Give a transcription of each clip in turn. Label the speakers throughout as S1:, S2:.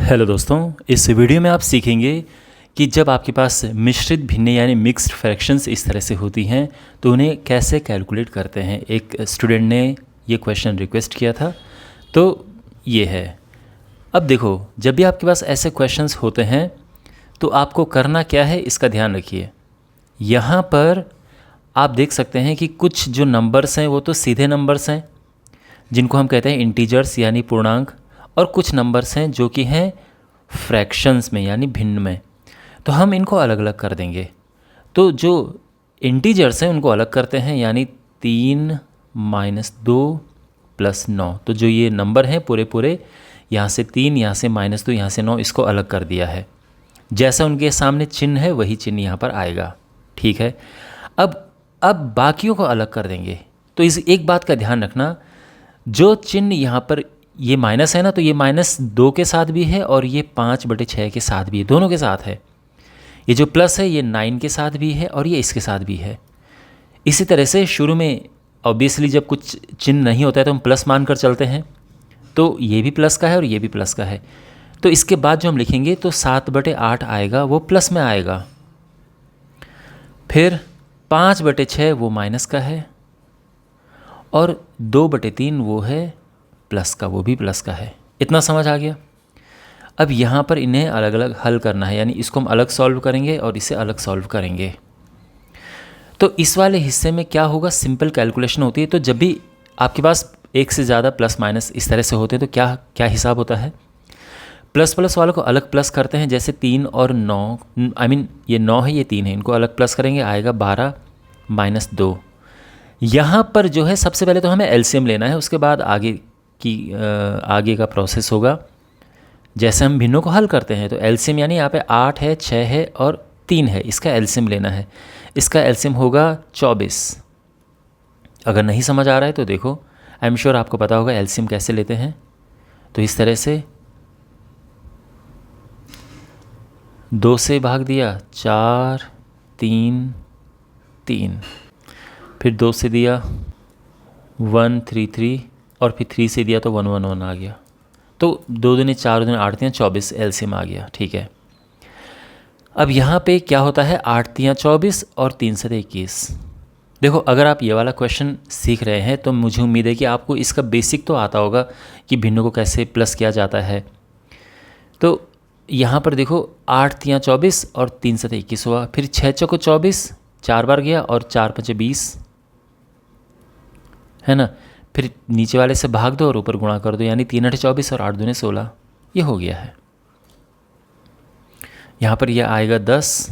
S1: Hello दोस्तों, इस video में आप सीखेंगे कि जब आपके पास मिश्रित भिन्नें यानी मिक्स्ड फ्रैक्शंस इस तरह से होती हैं तो उन्हें कैसे कैलकुलेट करते हैं। एक स्टूडेंट ने ये क्वेश्चन रिक्वेस्ट किया था, तो ये है। अब देखो, जब भी आपके पास ऐसे क्वेश्चंस होते हैं तो आपको करना क्या है, इसका ध्यान रखिए। यहाँ पर आप देख सकते हैं कि कुछ जो नंबर्स हैं वो तो सीधे नंबर्स हैं जिनको हम कहते हैं इंटीजर्स यानी पूर्णांक, और कुछ नंबर्स हैं जो कि हैं फ्रैक्शंस में यानी भिन्न में। तो हम इनको अलग अलग कर देंगे। तो जो इंटीजर्स हैं उनको अलग करते हैं, यानी 3 - 2 + 9। तो जो ये नंबर हैं पूरे पूरे, यहाँ से 3, यहाँ से -2, यहाँ से 9, इसको अलग कर दिया है। जैसा उनके सामने चिन्ह है वही चिन्ह यहाँ पर आएगा, ठीक है। अब बाकियों को अलग कर देंगे। तो इस एक बात का ध्यान रखना, जो चिन्ह यहाँ पर ये माइनस है ना, तो ये -2 के साथ भी है और ये 5/6 के साथ भी है, दोनों के साथ है। ये जो प्लस है ये 9 के साथ भी है और ये इसके साथ भी है। इसी तरह से शुरू में ऑब्वियसली जब कुछ चिन्ह नहीं होता है तो हम प्लस मानकर चलते हैं, तो ये भी प्लस का है और ये भी प्लस का है। तो इसके बाद जो हम लिखेंगे तो 7/8 आएगा, वो प्लस में आएगा। फिर 5/6 वो माइनस का है और 2/3 वो है प्लस का, वो भी प्लस का है। इतना समझ आ गया। अब यहाँ पर इन्हें अलग अलग हल करना है, यानी इसको हम अलग सॉल्व करेंगे और इसे अलग सॉल्व करेंगे। तो इस वाले हिस्से में क्या होगा, सिंपल कैलकुलेशन होती है। तो जब भी आपके पास एक से ज़्यादा प्लस माइनस इस तरह से होते हैं तो क्या क्या हिसाब होता है। प्लस प्लस वालों को अलग प्लस करते हैं, जैसे 3 और 9, ये 9 है, ये 3 है, इनको अलग प्लस करेंगे, आएगा 12 - 2। यहाँ पर जो है सबसे पहले तो हमें एलसीएम लेना है, उसके बाद आगे का प्रोसेस होगा। जैसे हम भिन्नों को हल करते हैं तो एलसीएम, यानी यहाँ पे 8 है, 6 है और 3 है, इसका एलसीएम लेना है। इसका एलसीएम होगा 24। अगर नहीं समझ आ रहा है तो देखो, आई एम श्योर आपको पता होगा एलसीएम कैसे लेते हैं। तो इस तरह से 2 से भाग दिया 4, 3, 3, फिर 2 से दिया 1, 3, 3, और फिर 3 से दिया तो 1, 1, 1 आ गया। तो 2 दूनी 4, 2 8 3 24 एलसीएम आ गया, ठीक है। अब यहाँ पे क्या होता है, 8 3 24 और 3 से 21। देखो, अगर आप ये वाला क्वेश्चन सीख रहे हैं तो मुझे उम्मीद है कि आपको इसका बेसिक तो आता होगा कि भिन्नों को कैसे प्लस किया जाता है। तो यहाँ पर देखो 8 3 24 और 3 से 21 हुआ, फिर 6 चौको 24, 4 बार गया और 4 5 20, है ना। फिर नीचे वाले से भाग दो और ऊपर गुणा कर दो, यानी 3 8 24 और 8 दूने 16, ये हो गया है। यहाँ पर यह आएगा 10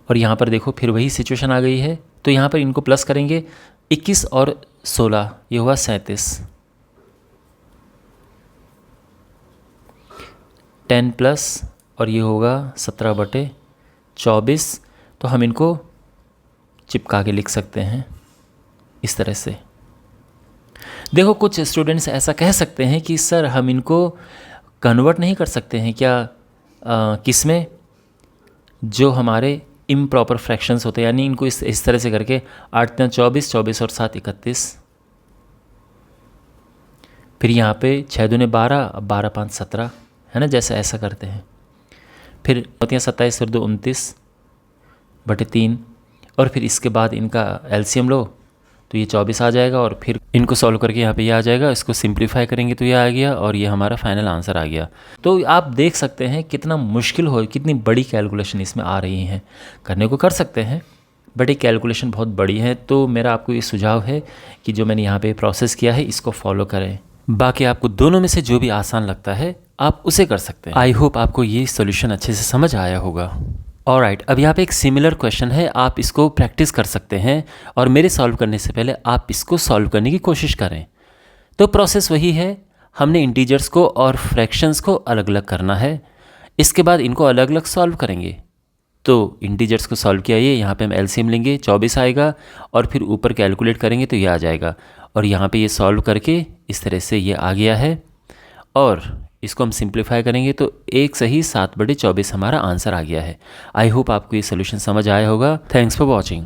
S1: और यहाँ पर देखो फिर वही सिचुएशन आ गई है। तो यहाँ पर इनको प्लस करेंगे, 21 और 16, ये हुआ 37। 10 प्लस और ये होगा 17/24। तो हम इनको चिपका के लिख सकते हैं इस तरह से। देखो, कुछ स्टूडेंट्स ऐसा कह सकते हैं कि सर हम इनको कन्वर्ट नहीं कर सकते हैं क्या, किसमें, जो हमारे इम्प्रॉपर फ्रैक्शंस होते हैं, यानी इनको इस तरह से करके 8 3 24, 24 और 7 31, फिर यहाँ पे 6 दूने 12, 12 5 17, है ना, जैसा ऐसा करते हैं। फिर 27 और 2 29/3, और फिर इसके बाद इनका एलसीएम लो तो ये 24 आ जाएगा, और फिर इनको सॉल्व करके यहाँ पे ये आ जाएगा। इसको सिंप्लीफाई करेंगे तो ये आ गया, और ये हमारा फाइनल आंसर आ गया। तो आप देख सकते हैं कितना मुश्किल हो, कितनी बड़ी कैलकुलेशन इसमें आ रही हैं। करने को कर सकते हैं, बट ये कैलकुलेशन बहुत बड़ी है। तो मेरा आपको ये सुझाव है कि जो मैंने यहाँ पर प्रोसेस किया है इसको फॉलो करें। बाकी आपको दोनों में से जो भी आसान लगता है आप उसे कर सकते हैं। आई होप आपको ये सोल्यूशन अच्छे से समझ आया होगा। ऑलराइट, अब यहाँ पे एक सिमिलर क्वेश्चन है, आप इसको प्रैक्टिस कर सकते हैं और मेरे सॉल्व करने से पहले आप इसको सॉल्व करने की कोशिश करें। तो प्रोसेस वही है, हमने इंटीजर्स को और फ्रैक्शंस को अलग अलग करना है। इसके बाद इनको अलग अलग सॉल्व करेंगे। तो इंटीजर्स को सॉल्व किया, ये यहाँ पे हम एलसीएम लेंगे, 24 आएगा, और फिर ऊपर कैलकुलेट करेंगे तो ये आ जाएगा, और यहाँ पे ये सॉल्व करके इस तरह से ये आ गया है। और इसको हम सिंप्लीफाई करेंगे तो 1 सही 7/24 हमारा आंसर आ गया है। आई होप आपको ये सोल्यूशन समझ आया होगा। Thanks for watching.